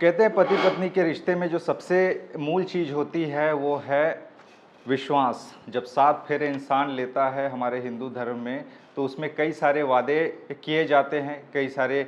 कहते हैं पति पत्नी के रिश्ते में जो सबसे मूल चीज़ होती है वो है विश्वास। जब सात फेरे इंसान लेता है हमारे हिंदू धर्म में, तो उसमें कई सारे वादे किए जाते हैं, कई सारे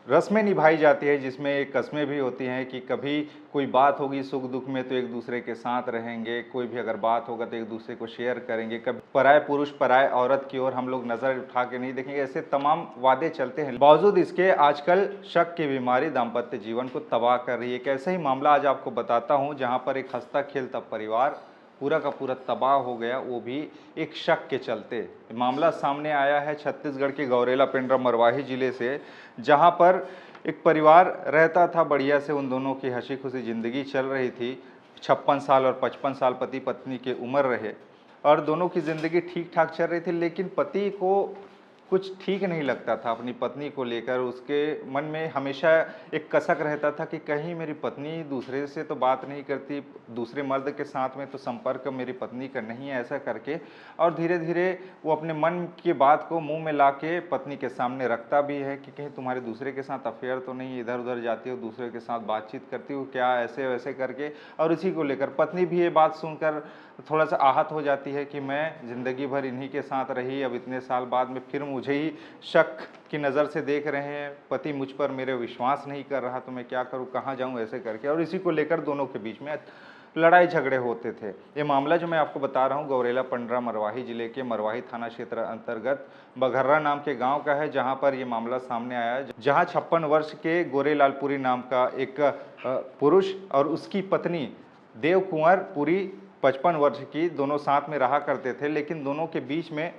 रस्में निभाई जाती है, जिसमें एक कस्में भी होती हैं कि कभी कोई बात होगी सुख दुख में तो एक दूसरे के साथ रहेंगे, कोई भी अगर बात होगा तो एक दूसरे को शेयर करेंगे, कभी पराए पुरुष पराए औरत की ओर हम लोग नज़र उठा के नहीं देखेंगे। ऐसे तमाम वादे चलते हैं। बावजूद इसके आजकल शक की बीमारी दाम्पत्य जीवन को तबाह कर रही है। एक ऐसा ही मामला आज आपको बताता हूँ जहाँ पर एक हंसता खेलता परिवार पूरा का पूरा तबाह हो गया, वो भी एक शक के चलते। मामला सामने आया है छत्तीसगढ़ के गौरेला पेंड्रा मरवाही जिले से, जहां पर एक परिवार रहता था बढ़िया से, उन दोनों की हंसी खुशी ज़िंदगी चल रही थी। 56 साल और 55 साल पति पत्नी के उम्र रहे और दोनों की ज़िंदगी ठीक ठाक चल रही थी, लेकिन पति को कुछ ठीक नहीं लगता था अपनी पत्नी को लेकर। उसके मन में हमेशा एक कसक रहता था कि कहीं मेरी पत्नी दूसरे से तो बात नहीं करती, दूसरे मर्द के साथ में तो संपर्क मेरी पत्नी का नहीं है, ऐसा करके। और धीरे धीरे वो अपने मन की बात को मुंह में ला के पत्नी के सामने रखता भी है कि कहीं तुम्हारे दूसरे के साथ अफेयर तो नहीं, इधर उधर जाती हो, दूसरे के साथ बातचीत करती हो क्या, ऐसे वैसे करके। और इसी को लेकर पत्नी भी ये बात सुनकर थोड़ा सा आहत हो जाती है कि मैं ज़िंदगी भर इन्हीं के साथ रही, अब इतने साल बाद में फिर मुझे ही शक की नज़र से देख रहे हैं, पति मुझ पर मेरे विश्वास नहीं कर रहा, तो मैं क्या करूं, कहां जाऊं, ऐसे करके। और इसी को लेकर दोनों के बीच में लड़ाई झगड़े होते थे। ये मामला जो मैं आपको बता रहा हूँ गौरेला पेंड्रा मरवाही जिले के मरवाही थाना क्षेत्र अंतर्गत बघर्रा नाम के गांव का है, जहां पर ये मामला सामने आया है। जहां 56 वर्ष के गोरेलालपुरी नाम का एक पुरुष और उसकी पत्नी देव कुंवर पुरी 55 वर्ष की, दोनों साथ में रहा करते थे। लेकिन दोनों के बीच में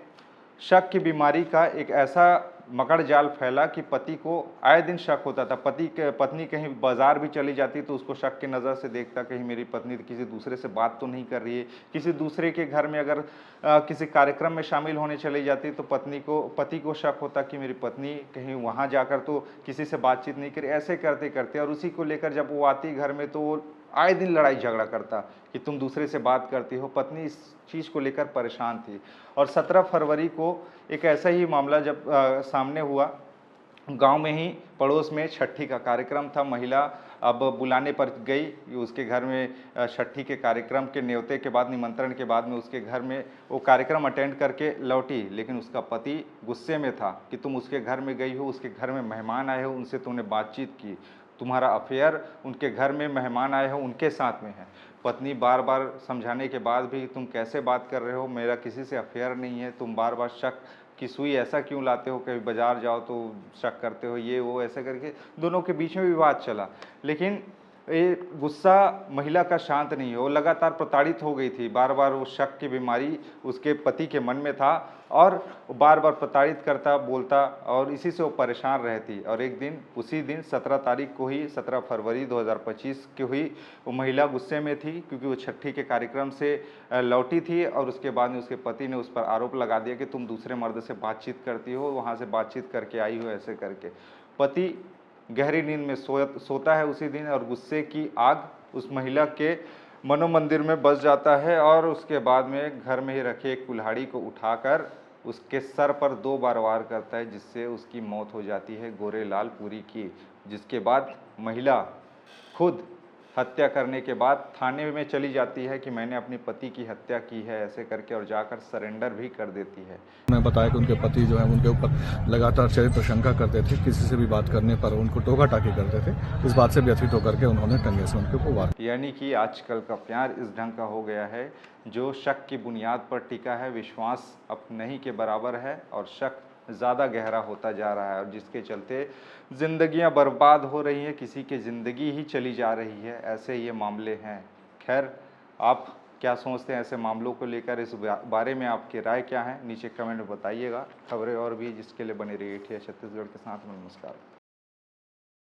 शक की बीमारी का एक ऐसा मकड़ जाल फैला कि पति को आए दिन शक होता था। पत्नी कहीं बाजार भी चली जाती तो उसको शक की नज़र से देखता, कहीं मेरी पत्नी किसी दूसरे से बात तो नहीं कर रही है। किसी दूसरे के घर में अगर किसी कार्यक्रम में शामिल होने चली जाती तो पति को शक होता कि मेरी पत्नी कहीं वहाँ जाकर तो किसी से बातचीत नहीं करी, ऐसे करते करते। और उसी को लेकर जब वो आती घर में तो वो आए दिन लड़ाई झगड़ा करता कि तुम दूसरे से बात करती हो। पत्नी इस चीज़ को लेकर परेशान थी। और 17 फरवरी को एक ऐसा ही मामला जब सामने हुआ, गांव में ही पड़ोस में छठी का कार्यक्रम था। महिला अब बुलाने पर गई, उसके घर में छठी के कार्यक्रम के न्योते के बाद, निमंत्रण के बाद में उसके घर में वो कार्यक्रम अटेंड करके लौटी। लेकिन उसका पति गुस्से में था कि तुम उसके घर में गई हो, उसके घर में मेहमान आए हो, उनसे तुमने बातचीत की, तुम्हारा अफेयर उनके घर में मेहमान आए हो उनके साथ में है। पत्नी बार बार समझाने के बाद भी तुम कैसे बात कर रहे हो, मेरा किसी से अफेयर नहीं है, तुम बार बार शक की सुई ऐसा क्यों लाते हो, कभी बाजार जाओ तो शक करते हो, ये वो ऐसे करके दोनों के बीच में विवाद चला। लेकिन ये गुस्सा महिला का शांत नहीं है, वो लगातार प्रताड़ित हो गई थी। बार बार वो शक की बीमारी उसके पति के मन में था और बार बार प्रताड़ित करता, बोलता, और इसी से वो परेशान रहती। और एक दिन, उसी दिन 17 तारीख को ही, 17 फरवरी 2025 की हुई, वो महिला गुस्से में थी क्योंकि वो छठी के कार्यक्रम से लौटी थी। और उसके बाद में उसके पति ने उस पर आरोप लगा दिया कि तुम दूसरे मर्द से बातचीत करती हो, वहाँ से बातचीत करके आई हो, ऐसे करके। पति गहरी नींद में सोता है उसी दिन, और गुस्से की आग उस महिला के मनोमंदिर में बस जाता है। और उसके बाद में घर में ही रखे एक कुल्हाड़ी को उठाकर उसके सर पर 2 बार वार करता है, जिससे उसकी मौत हो जाती है गोरेलाल पुरी की। जिसके बाद महिला खुद हत्या करने के बाद थाने में चली जाती है कि मैंने अपने पति की हत्या की है, ऐसे करके, और जाकर सरेंडर भी कर देती है। उन्होंने बताया कि उनके पति जो है उनके ऊपर लगातार चरित्र शंका करते थे, किसी से भी बात करने पर उनको टोका टाकी करते थे। इस बात से व्यथित होकर के उन्होंने टंगे से उनके ऊपर वार। यानी कि आजकल का प्यार इस ढंग का हो गया है जो शक की बुनियाद पर टिका है, विश्वास अब नहीं के बराबर है और शक ज़्यादा गहरा होता जा रहा है, और जिसके चलते ज़िंदगियां बर्बाद हो रही हैं, किसी की ज़िंदगी ही चली जा रही है। ऐसे ये मामले हैं। खैर, आप क्या सोचते हैं ऐसे मामलों को लेकर, इस बारे में आपकी राय क्या है, नीचे कमेंट में बताइएगा। खबरें और भी जिसके लिए बने रहिए छत्तीसगढ़ के साथ में। नमस्कार।